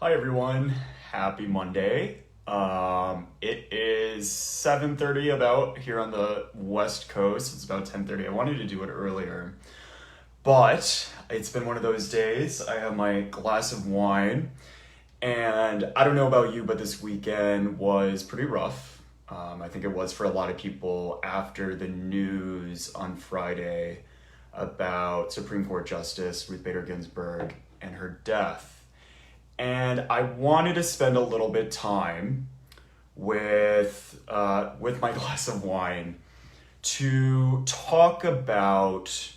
Hi everyone, happy Monday. It is 7:30 about here on the West Coast. It's about 10:30. I wanted to do it earlier, but it's been one of those days. I have my glass of wine, and I don't know about you, but this weekend was pretty rough. I think it was for a lot of people after the news on Friday about Supreme Court Justice Ruth Bader Ginsburg and her death. And I wanted to spend a little bit time with my glass of wine to talk about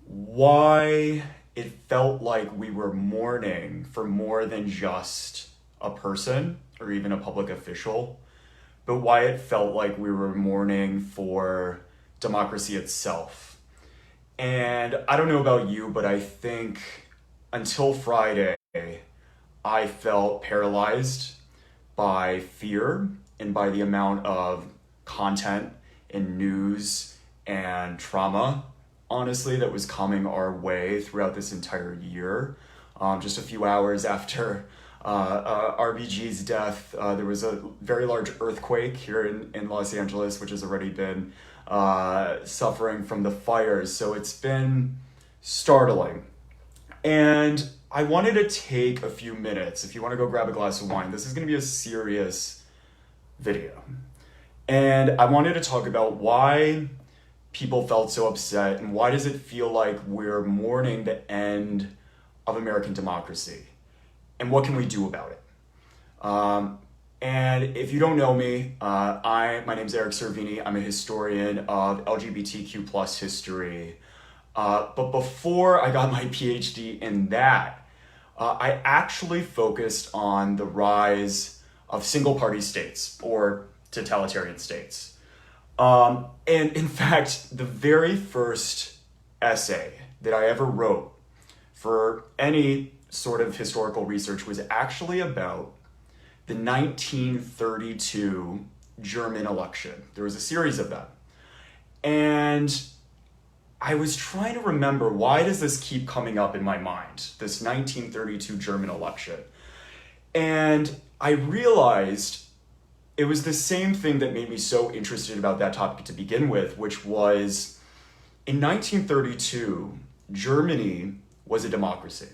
why it felt like we were mourning for more than just a person or even a public official, but why it felt like we were mourning for democracy itself. And I don't know about you, but I think until Friday, I felt paralyzed by fear and by the amount of content and news and trauma, honestly, that was coming our way throughout this entire year. Just a few hours after RBG's death, there was a very large earthquake here in Los Angeles, which has already been suffering from the fires. So it's been startling. And I wanted to take a few minutes. If you want to go grab a glass of wine, this is going to be a serious video. And I wanted to talk about why people felt so upset and why does it feel like we're mourning the end of American democracy and what can we do about it. And if you don't know me, my name's Eric Servini. I'm a historian of LGBTQ plus history. But before I got my PhD in that, I actually focused on the rise of single-party states or totalitarian states. And in fact, the very first essay that I ever wrote for any sort of historical research was actually about the 1932 German election. There was a series of them. And I was trying to remember, why does this keep coming up in my mind, this 1932 German election? And I realized it was the same thing that made me so interested about that topic to begin with, which was in 1932, Germany was a democracy.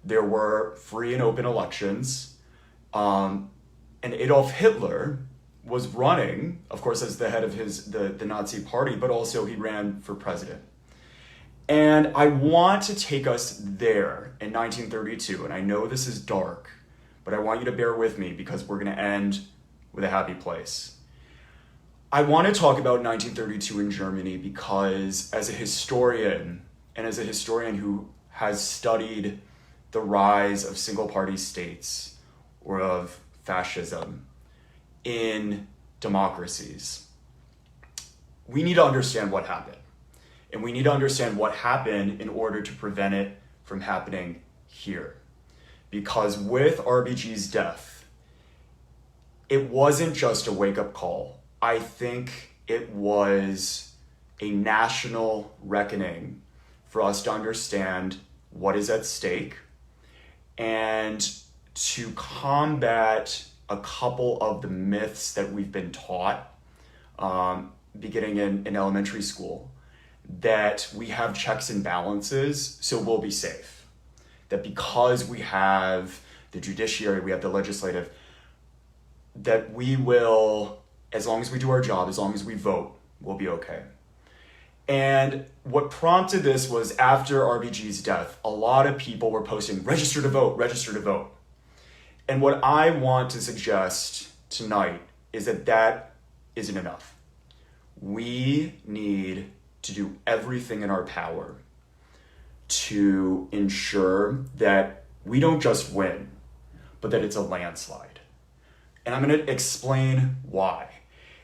There were free and open elections, and Adolf Hitler was running, of course, as the head of the Nazi party, but also he ran for president. And I want to take us there in 1932, and I know this is dark, but I want you to bear with me because we're going to end with a happy place. I want to talk about 1932 in Germany because as a historian, and as a historian who has studied the rise of single-party states or of fascism in democracies, we need to understand what happened. And we need to understand what happened in order to prevent it from happening here. Because with RBG's death, it wasn't just a wake-up call. I think it was a national reckoning for us to understand what is at stake and to combat a couple of the myths that we've been taught beginning in elementary school, that we have checks and balances, so we'll be safe. That because we have the judiciary, we have the legislative, that we will, as long as we do our job, as long as we vote, we'll be okay. And what prompted this was after RBG's death, a lot of people were posting, register to vote, register to vote. And what I want to suggest tonight is that that isn't enough. We need to do everything in our power to ensure that we don't just win, but that it's a landslide. And I'm going to explain why.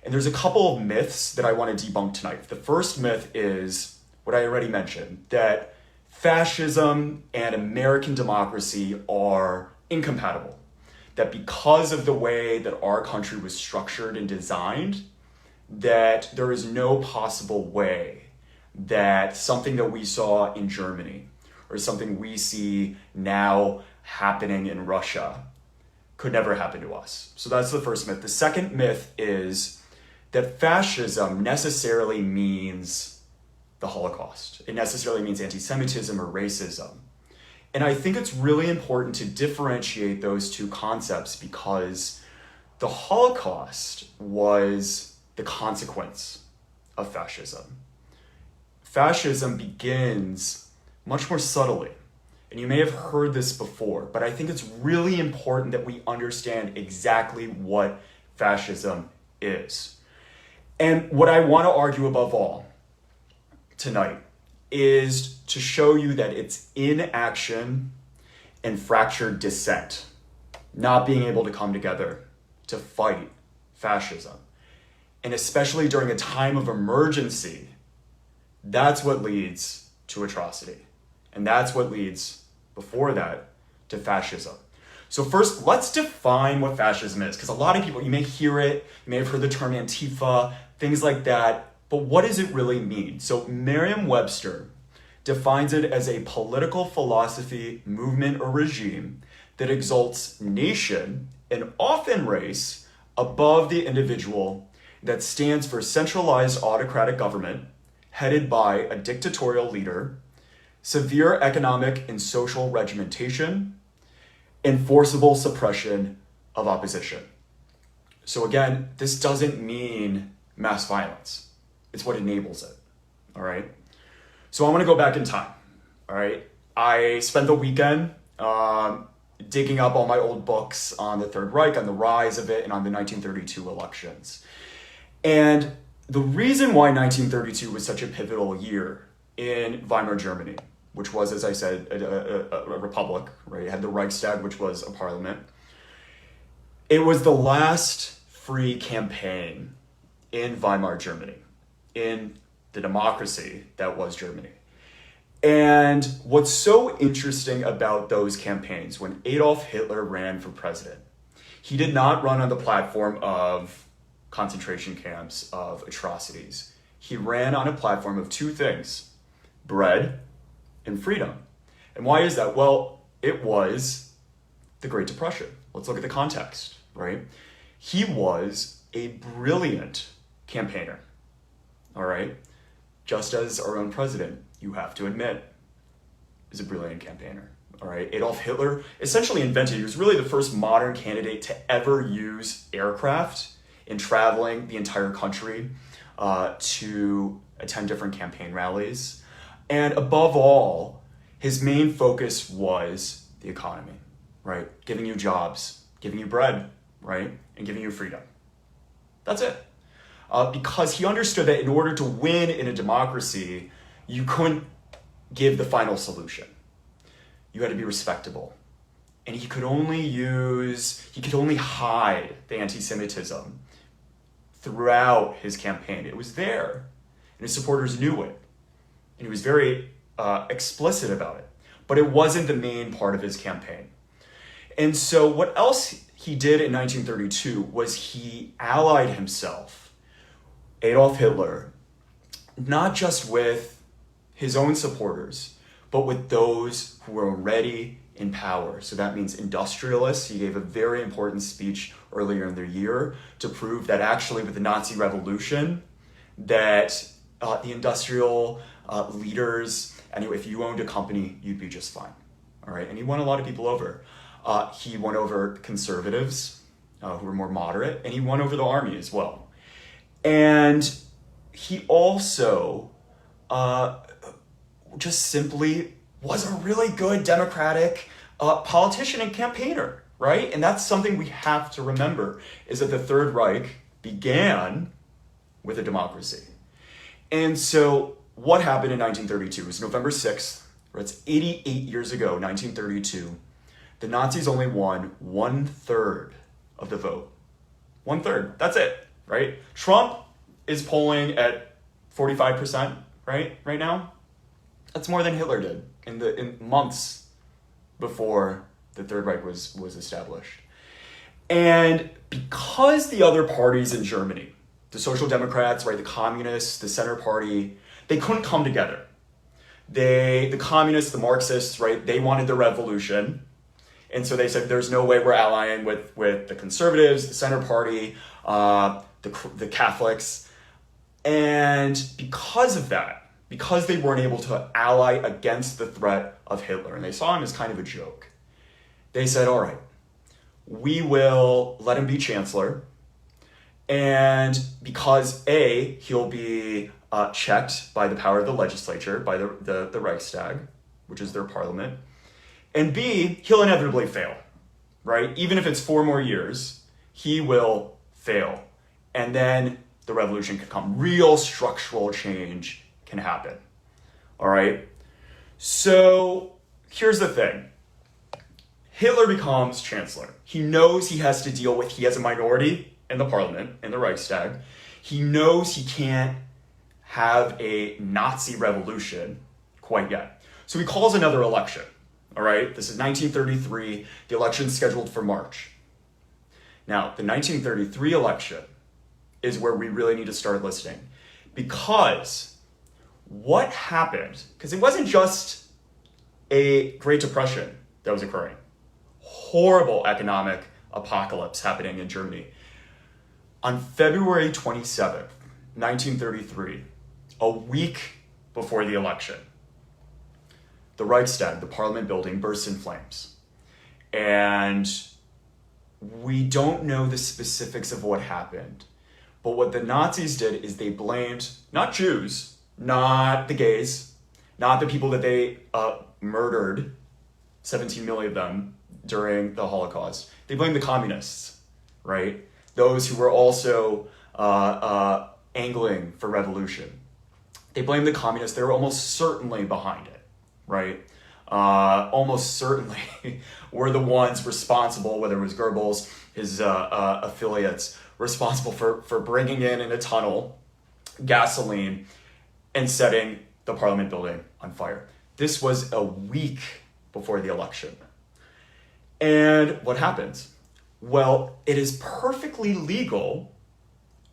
And there's a couple of myths that I want to debunk tonight. The first myth is what I already mentioned, that fascism and American democracy are incompatible. That because of the way that our country was structured and designed, that there is no possible way that something that we saw in Germany or something we see now happening in Russia could never happen to us. So that's the first myth. The second myth is that fascism necessarily means the Holocaust. It necessarily means anti-Semitism or racism. And I think it's really important to differentiate those two concepts because the Holocaust was the consequence of fascism. Fascism begins much more subtly. And you may have heard this before, but I think it's really important that we understand exactly what fascism is. And what I want to argue above all tonight is to show you that it's inaction and fractured dissent, not being able to come together to fight fascism. And especially during a time of emergency, that's what leads to atrocity. And that's what leads, before that, to fascism. So first, let's define what fascism is, because a lot of people, you may hear it, you may have heard the term Antifa, things like that, but what does it really mean? So Merriam-Webster defines it as a political philosophy, movement, or regime that exalts nation and often race above the individual, that stands for centralized autocratic government headed by a dictatorial leader, severe economic and social regimentation, enforceable suppression of opposition. So again, this doesn't mean mass violence. It's what enables it, all right? So I want to go back in time, all right? I spent the weekend digging up all my old books on the Third Reich, on the rise of it, and on the 1932 elections. And the reason why 1932 was such a pivotal year in Weimar Germany, which was, as I said, a republic, right? It had the Reichstag, which was a parliament. It was the last free campaign in Weimar Germany, in the democracy that was Germany. And what's so interesting about those campaigns, when Adolf Hitler ran for president, he did not run on the platform of concentration camps, of atrocities. He ran on a platform of two things: bread and freedom. And why is that? Well, it was the Great Depression. Let's look at the context, right? He was a brilliant campaigner, all right? Just as our own president, you have to admit, is a brilliant campaigner, all right? Adolf Hitler essentially invented, he was really the first modern candidate to ever use aircraft in traveling the entire country to attend different campaign rallies. And above all, his main focus was the economy, right? Giving you jobs, giving you bread, right? And giving you freedom. That's it. Because he understood that in order to win in a democracy, you couldn't give the final solution. You had to be respectable. And he could only hide the anti-Semitism throughout his campaign. It was there, and his supporters knew it. And he was very explicit about it. But it wasn't the main part of his campaign. And so what else he did in 1932 was he allied himself, Adolf Hitler, not just with his own supporters, but with those who were already in power. So that means industrialists. He gave a very important speech earlier in the year to prove that actually with the Nazi Revolution, that the industrial leaders, anyway, if you owned a company, you'd be just fine, all right? And he won a lot of people over. He won over conservatives who were more moderate, and he won over the army as well. And he also just simply was a really good democratic politician and campaigner, right? And that's something we have to remember, is that the Third Reich began with a democracy. And so what happened in 1932? It was November 6th, right? It's 88 years ago, 1932. The Nazis only won 1/3 of the vote. 1/3, that's it, right? Trump is polling at 45%, right now. That's more than Hitler did in months before the Third Reich was established. And because the other parties in Germany, the Social Democrats, right, the Communists, the Center Party, they couldn't come together. The Communists, the Marxists, right, they wanted the revolution. And so they said, there's no way we're allying with the conservatives, the center party, the Catholics. And because of that, because they weren't able to ally against the threat of Hitler, and they saw him as kind of a joke, they said, all right, we will let him be chancellor. And because A, he'll be checked by the power of the legislature, by the Reichstag, which is their parliament. And B, he'll inevitably fail, right? Even if it's 4 more years, he will fail. And then the revolution can come. Real structural change can happen, all right? So here's the thing. Hitler becomes chancellor. He knows he has to deal with, he has a minority in the parliament, in the Reichstag. He knows he can't have a Nazi revolution quite yet. So he calls another election, all right? This is 1933. The election's scheduled for March. Now, the 1933 election is where we really need to start listening, because what happened, because it wasn't just a Great Depression that was occurring, horrible economic apocalypse happening in Germany. On February 27th, 1933, a week before the election, the Reichstag, the parliament building, burst in flames. And we don't know the specifics of what happened. But what the Nazis did is they blamed not Jews, not the gays, not the people that they murdered, 17 million of them during the Holocaust. They blamed the communists, right? Those who were also angling for revolution. They blamed the communists. They were almost certainly behind it, right? Almost certainly were the ones responsible, whether it was Goebbels, his affiliates, responsible for bringing in a tunnel gasoline and setting the parliament building on fire. This was a week before the election. And what happens? Well, it is perfectly legal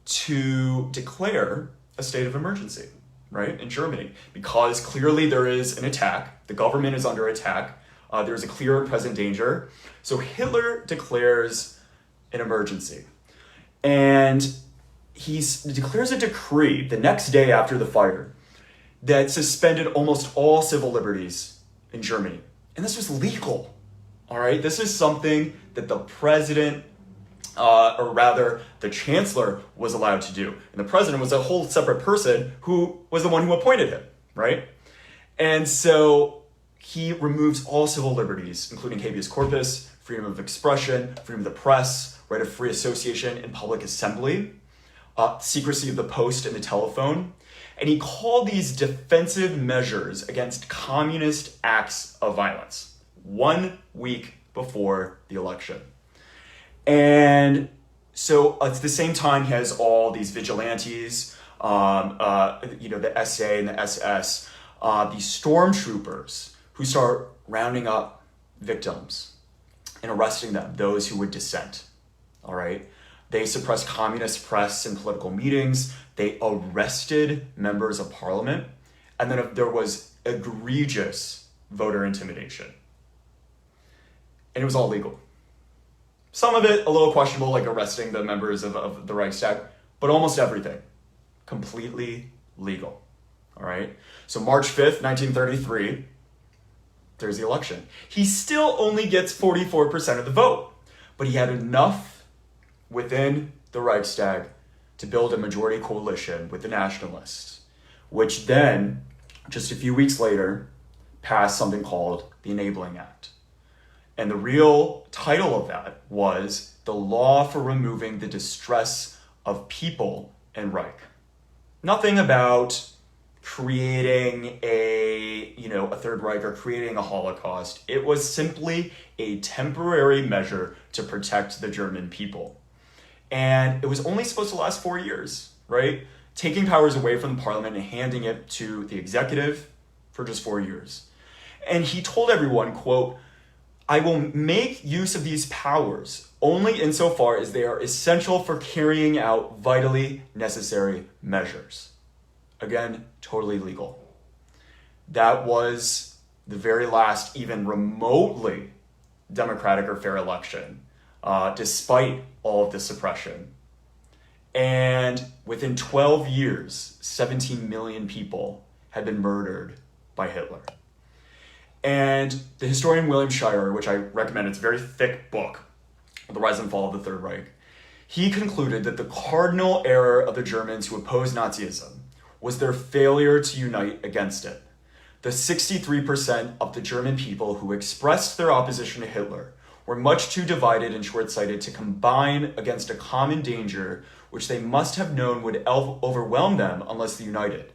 to declare a state of emergency, right, in Germany, because clearly there is an attack. The government is under attack. There's a clear and present danger. So Hitler declares an emergency. And he declares a decree the next day after the fire that suspended almost all civil liberties in Germany. And this was legal, all right? This is something that the president, or rather the chancellor, was allowed to do. And the president was a whole separate person who was the one who appointed him, right? And so he removes all civil liberties, including habeas corpus, freedom of expression, freedom of the press, right of free association and public assembly, secrecy of the post and the telephone. And he called these defensive measures against communist acts of violence 1 week before the election. And so at the same time, he has all these vigilantes, the SA and the SS, these stormtroopers who start rounding up victims and arresting them, those who would dissent. All right. They suppressed communist press and political meetings. They arrested members of parliament. And then there was egregious voter intimidation. And it was all legal. Some of it a little questionable, like arresting the members of the Reichstag, but almost everything completely legal. All right. So March 5th, 1933, there's the election. He still only gets 44% of the vote, but he had enough within the Reichstag to build a majority coalition with the nationalists, which then, just a few weeks later, passed something called the Enabling Act. And the real title of that was the Law for Removing the Distress of People in Reich. Nothing about creating a Third Reich or creating a Holocaust. It was simply a temporary measure to protect the German people. And it was only supposed to last 4 years, right? Taking powers away from the parliament and handing it to the executive for just 4 years. And he told everyone, quote, "I will make use of these powers only insofar as they are essential for carrying out vitally necessary measures." Again, totally legal. That was the very last even remotely democratic or fair election, despite all of the suppression. And within 12 years, 17 million people had been murdered by Hitler. And the historian William Shirer, which I recommend, it's a very thick book, The Rise and Fall of the Third Reich, he concluded that the cardinal error of the Germans who opposed Nazism was their failure to unite against it. The 63% of the German people who expressed their opposition to Hitler were much too divided and short-sighted to combine against a common danger which they must have known would overwhelm them unless they united,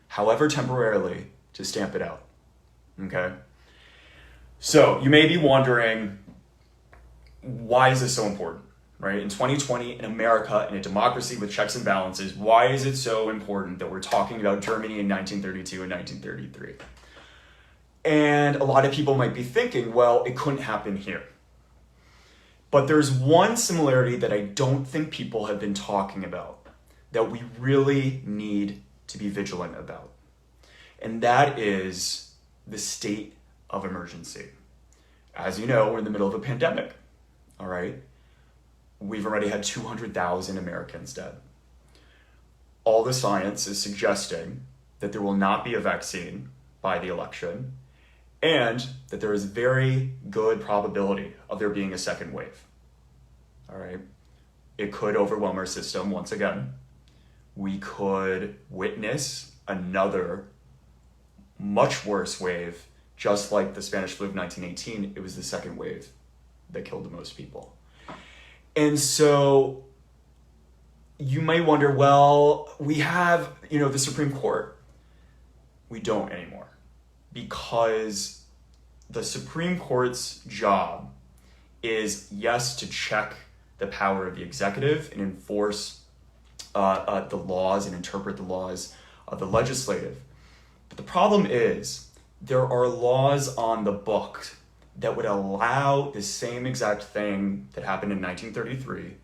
however temporarily, to stamp it out. Okay? So you may be wondering, why is this so important, right? In 2020, in America, in a democracy with checks and balances, why is it so important that we're talking about Germany in 1932 and 1933? And a lot of people might be thinking, well, it couldn't happen here. But there's one similarity that I don't think people have been talking about that we really need to be vigilant about. And that is the state of emergency. As you know, we're in the middle of a pandemic, all right? We've already had 200,000 Americans dead. All the science is suggesting that there will not be a vaccine by the election, and that there is very good probability of there being a second wave. All right? It could overwhelm our system once again. We could witness another much worse wave, just like the Spanish flu of 1918. It was the second wave that killed the most people. And so you may wonder, well, we have, the Supreme Court. We don't anymore, because the Supreme Court's job is, yes, to check the power of the executive and enforce the laws and interpret the laws of the legislative. But the problem is there are laws on the book that would allow the same exact thing that happened in 1933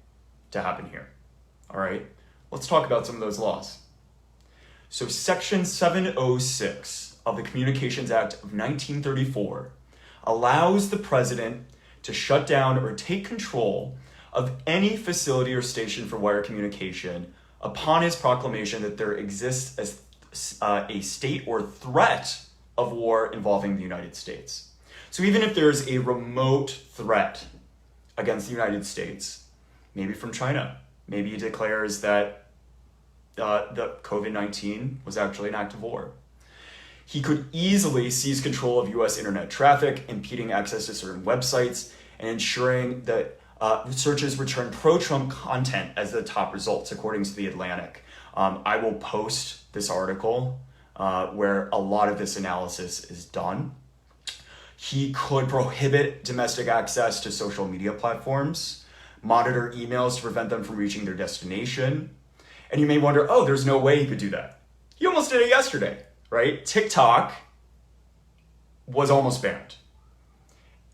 to happen here. All right, let's talk about some of those laws. So Section 706 of the Communications Act of 1934 allows the president to shut down or take control of any facility or station for wire communication upon his proclamation that there exists as a state or threat of war involving the United States. So even if there's a remote threat against the United States, maybe from China, maybe he declares that the COVID-19 was actually an act of war, he could easily seize control of US internet traffic, impeding access to certain websites, and ensuring that searches return pro-Trump content as the top results, according to The Atlantic. I will post this article where a lot of this analysis is done. He could prohibit domestic access to social media platforms, monitor emails to prevent them from reaching their destination. And you may wonder, oh, there's no way he could do that. He almost did it yesterday, right? TikTok was almost banned.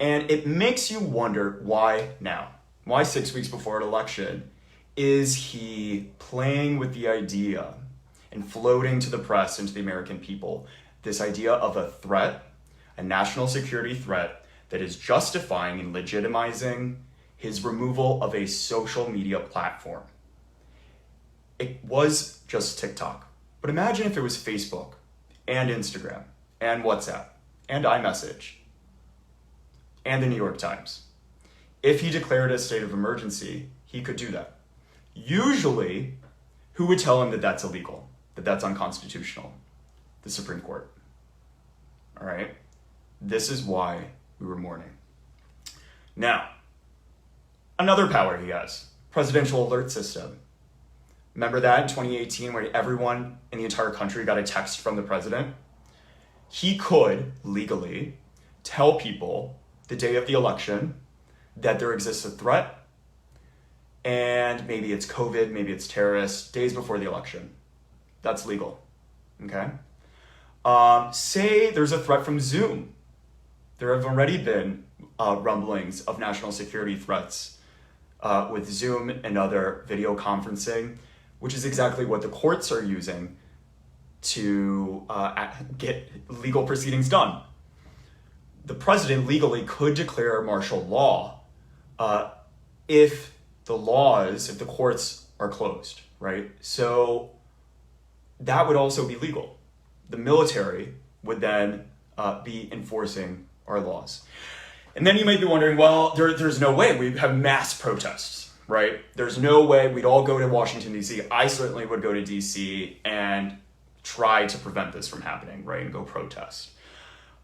And it makes you wonder, why now? Why 6 weeks before an election is he playing with the idea and floating to the press and to the American people this idea of a threat, a national security threat, that is justifying and legitimizing his removal of a social media platform? It was just TikTok. But imagine if it was Facebook and Instagram and WhatsApp and iMessage and the New York Times. If he declared a state of emergency, he could do that. Usually, who would tell him that that's illegal, that that's unconstitutional? The Supreme Court. All right? This is why we were mourning. Now, another power he has, presidential alert system. Remember that in 2018 where everyone in the entire country got a text from the president? He could legally tell people the day of the election that there exists a threat, and maybe it's COVID, maybe it's terrorists, days before the election. That's legal, okay? Say there's a threat from Zoom. There have already been rumblings of national security threats with Zoom and other video conferencing, which is exactly what the courts are using to get legal proceedings done. the president legally could declare martial law if the courts are closed, right? So that would also be legal. The military would then be enforcing our laws. And then you might be wondering, well, there's no way we'd have mass protests, right? There's no way we'd all go to Washington, D.C. I certainly would go to D.C. and try to prevent this from happening, right, and go protest.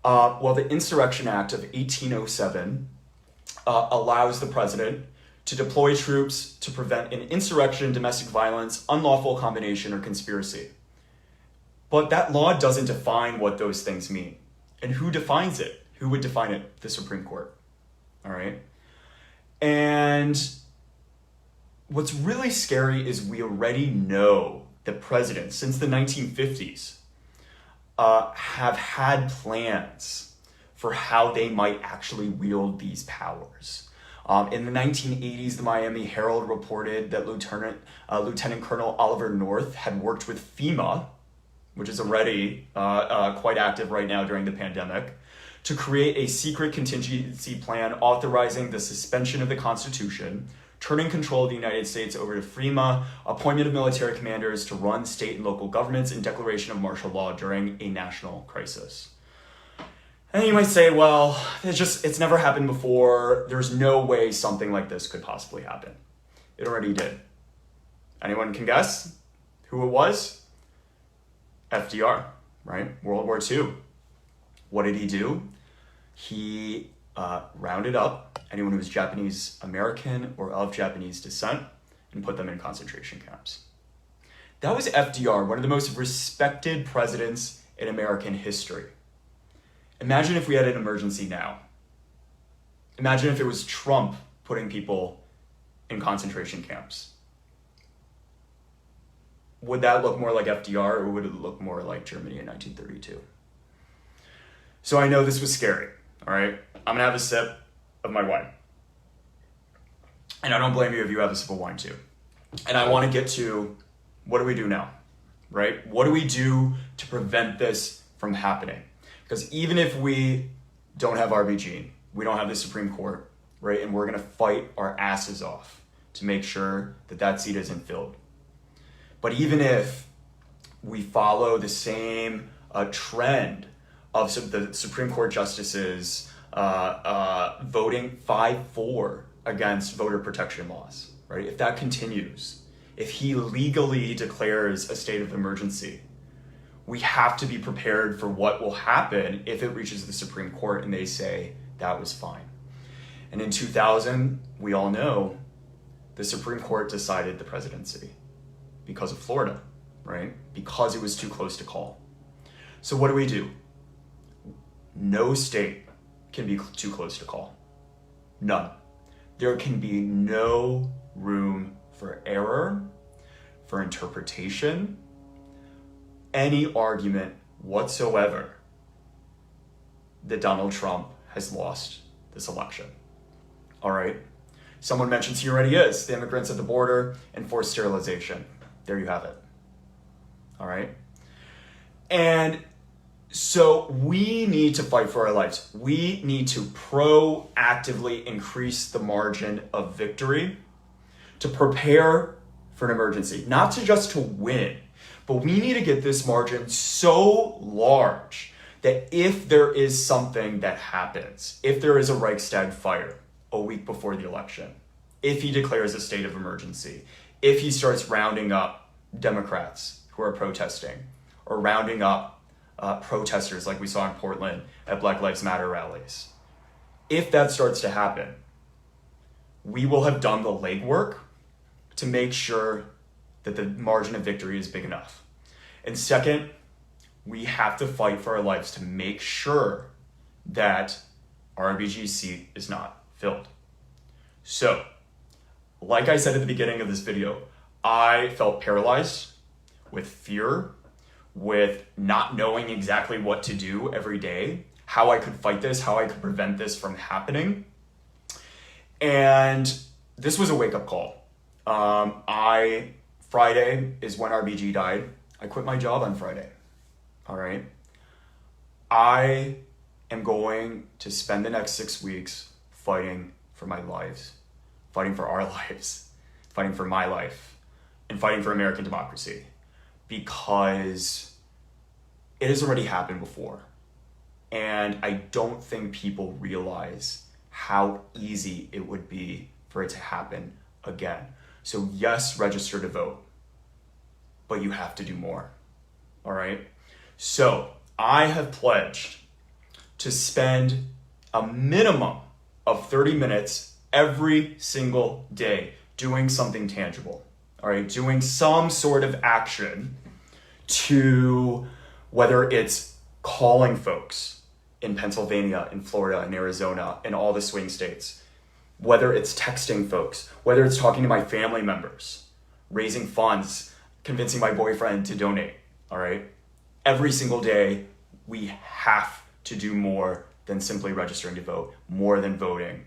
Well, the Insurrection Act of 1807 allows the president to deploy troops to prevent an insurrection, domestic violence, unlawful combination, or conspiracy. But that law doesn't define what those things mean. And who defines it? Who would define it? The Supreme Court. All right? And what's really scary is we already know that presidents, since the 1950s, have had plans for how they might actually wield these powers. In the 1980s, the Miami Herald reported that Lieutenant Colonel Oliver North had worked with FEMA, which is already quite active right now during the pandemic, to create a secret contingency plan authorizing the suspension of the Constitution, turning control of the United States over to FEMA, appointment of military commanders to run state and local governments, and declaration of martial law during a national crisis. And you might say, well, it's never happened before. There's no way something like this could possibly happen. It already did. Anyone can guess who it was? FDR, right? World War II. What did he do? He rounded up anyone who was Japanese American or of Japanese descent and put them in concentration camps. That was FDR, one of the most respected presidents in American history. Imagine if we had an emergency now. Imagine if it was Trump putting people in concentration camps. Would that look more like FDR, or would it look more like Germany in 1932? So I know this was scary, all right? I'm gonna have a sip of my wine. And I don't blame you if you have a sip of wine too. And I wanna get to, what do we do now, right? What do we do to prevent this from happening? Because even if we don't have RBG, we don't have the Supreme Court, right? And we're gonna fight our asses off to make sure that that seat isn't filled. But even if we follow the same trend of the Supreme Court justices voting 5-4 against voter protection laws, right? If that continues, if he legally declares a state of emergency, we have to be prepared for what will happen if it reaches the Supreme Court and they say that was fine. And in 2000, we all know the Supreme Court decided the presidency because of Florida, right? Because it was too close to call. So what do? No state can be too close to call. None. There can be no room for error, for interpretation, any argument whatsoever that Donald Trump has lost this election. All right? Someone mentions he already is. The immigrants at the border and forced sterilization. There you have it. All right? And so we need to fight for our lives. We need to proactively increase the margin of victory to prepare for an emergency, not just to win, but we need to get this margin so large that if there is something that happens, if there is a Reichstag fire a week before the election, if he declares a state of emergency, if he starts rounding up Democrats who are protesting, or rounding up protesters like we saw in Portland at Black Lives Matter rallies, if that starts to happen, we will have done the legwork to make sure that the margin of victory is big enough. And second, we have to fight for our lives to make sure that our RBG seat is not filled. So, like I said at the beginning of this video, I felt paralyzed with fear, with not knowing exactly what to do every day, how I could fight this, how I could prevent this from happening. And this was a wake-up call. Friday is when RBG died. I quit my job on Friday. All right. I am going to spend the next 6 weeks fighting for my lives, fighting for our lives, fighting for my life, and fighting for American democracy, because it has already happened before. And I don't think people realize how easy it would be for it to happen again. So yes, register to vote, but you have to do more, all right? So I have pledged to spend a minimum of 30 minutes every single day doing something tangible, all right? Doing some sort of action to, whether it's calling folks in Pennsylvania, in Florida, in Arizona, in all the swing states, whether it's texting folks, whether it's talking to my family members, raising funds, convincing my boyfriend to donate, all right? Every single day, we have to do more than simply registering to vote, more than voting,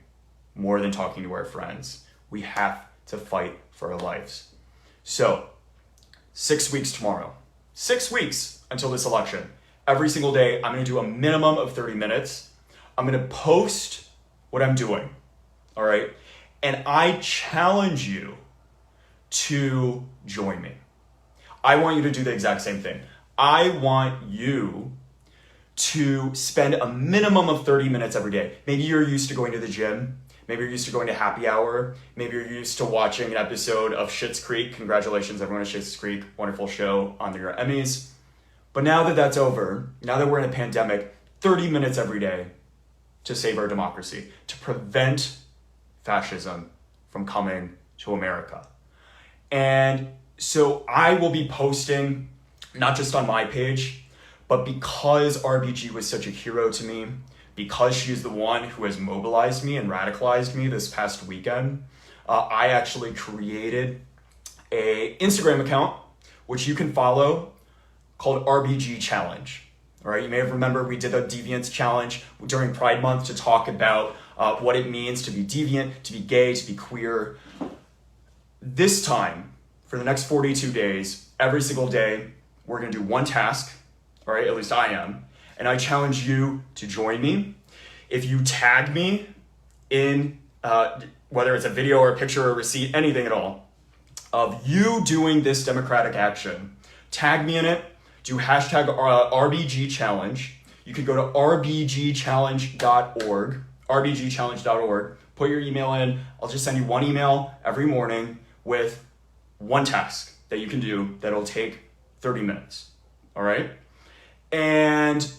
more than talking to our friends. We have to fight for our lives. So, 6 weeks tomorrow, 6 weeks until this election. Every single day, I'm gonna do a minimum of 30 minutes. I'm gonna post what I'm doing, all right? And I challenge you to join me. I want you to do the exact same thing. I want you to spend a minimum of 30 minutes every day. Maybe you're used to going to the gym. Maybe you're used to going to happy hour. Maybe you're used to watching an episode of Schitt's Creek. Congratulations, everyone at Schitt's Creek. Wonderful show on your Emmys. But now that that's over, now that we're in a pandemic, 30 minutes every day to save our democracy, to prevent fascism from coming to America. And so I will be posting, not just on my page, but because RBG was such a hero to me, because she is the one who has mobilized me and radicalized me this past weekend, I actually created an Instagram account, which you can follow, called RBG Challenge. All right, you may have remembered we did a Deviance Challenge during Pride Month to talk about what it means to be deviant, to be gay, to be queer. This time, for the next 42 days, every single day, we're gonna do one task, all right, at least I am, and I challenge you to join me. If you tag me in, whether it's a video or a picture or a receipt, anything at all, of you doing this democratic action, tag me in it, do hashtag RBG Challenge. You can go to rbgchallenge.org, put your email in. I'll just send you one email every morning with one task that you can do that'll take 30 minutes, all right? And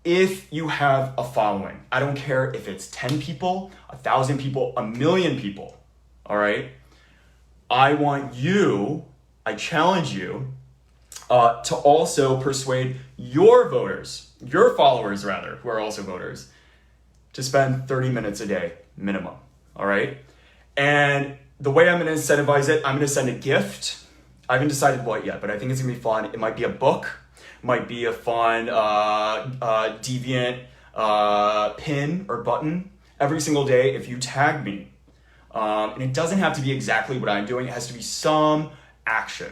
if you have a following, I don't care if it's 10 people, 1,000 people, 1,000,000 people, all right? I challenge you to also persuade your voters, your followers rather, who are also voters, to spend 30 minutes a day minimum, all right? And the way I'm gonna incentivize it, I'm gonna send a gift. I haven't decided what yet, but I think it's gonna be fun. It might be a book, might be a fun deviant pin or button every single day if you tag me. And it doesn't have to be exactly what I'm doing, it has to be some action.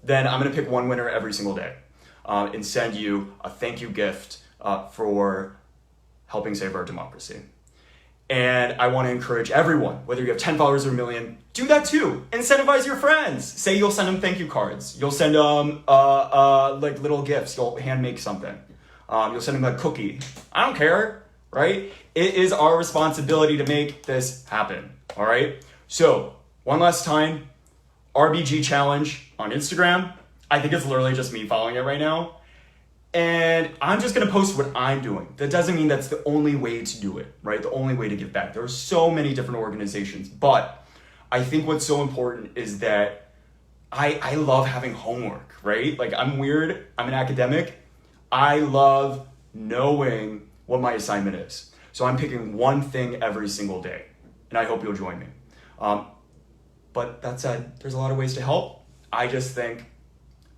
Then I'm gonna pick one winner every single day and send you a thank you gift for helping save our democracy. And I wanna encourage everyone, whether you have 10 followers or 1,000,000, do that too. Incentivize your friends. Say you'll send them thank you cards. You'll send them like little gifts. You'll hand make something. You'll send them a cookie. I don't care, right? It is our responsibility to make this happen, all right? So one last time, RBG Challenge on Instagram. I think it's literally just me following it right now. And I'm just gonna post what I'm doing. That doesn't mean that's the only way to do it, right? The only way to give back. There are so many different organizations, but I think what's so important is that I love having homework, right? Like I'm weird, I'm an academic. I love knowing what my assignment is. So I'm picking one thing every single day, and I hope you'll join me. But that said, there's a lot of ways to help. I just think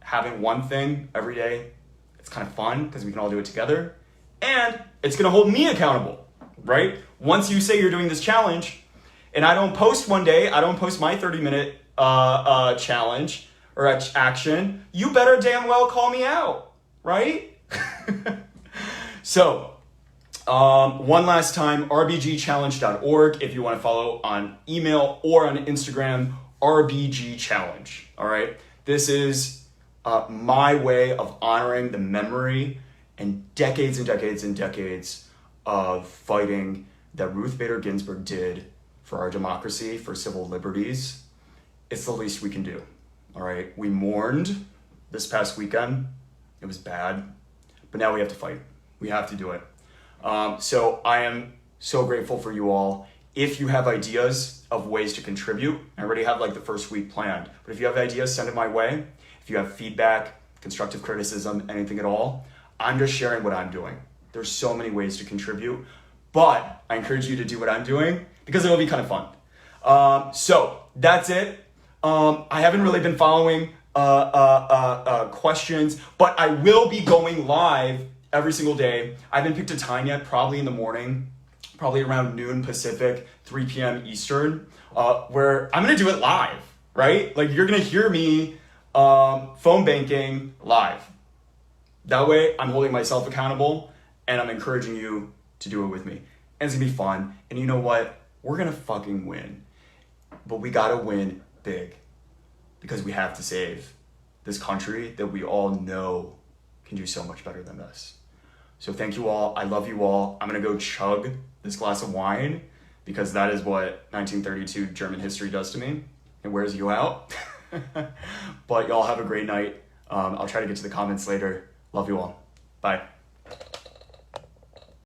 having one thing every day, it's kind of fun because we can all do it together, and it's gonna hold me accountable, right? Once you say you're doing this challenge, and I don't post one day, I don't post my 30-minute challenge or action, you better damn well call me out, right? So, One last time, rbgchallenge.org if you want to follow on email or on Instagram, rbgchallenge. All right. This is my way of honoring the memory and decades and decades and decades of fighting that Ruth Bader Ginsburg did for our democracy, for civil liberties. It's the least we can do. All right. We mourned this past weekend. It was bad, but now we have to fight. We have to do it. So I am so grateful for you all. If you have ideas of ways to contribute, I already have like the first week planned, but if you have ideas, send it my way. If you have feedback, constructive criticism, anything at all, I'm just sharing what I'm doing. There's so many ways to contribute, but I encourage you to do what I'm doing because it'll be kind of fun. So that's it. I haven't really been following questions, but I will be going live every single day. I haven't picked a time yet, probably in the morning, probably around noon Pacific, 3 p.m. Eastern, where I'm gonna do it live, right? Like you're gonna hear me phone banking live. That way I'm holding myself accountable and I'm encouraging you to do it with me. And it's gonna be fun. And you know what? We're gonna fucking win. But we gotta win big because we have to save this country that we all know can do so much better than this. So thank you all. I love you all. I'm gonna go chug this glass of wine because that is what 1932 German history does to me. It wears you out. But y'all have a great night. I'll try to get to the comments later. Love you all. Bye.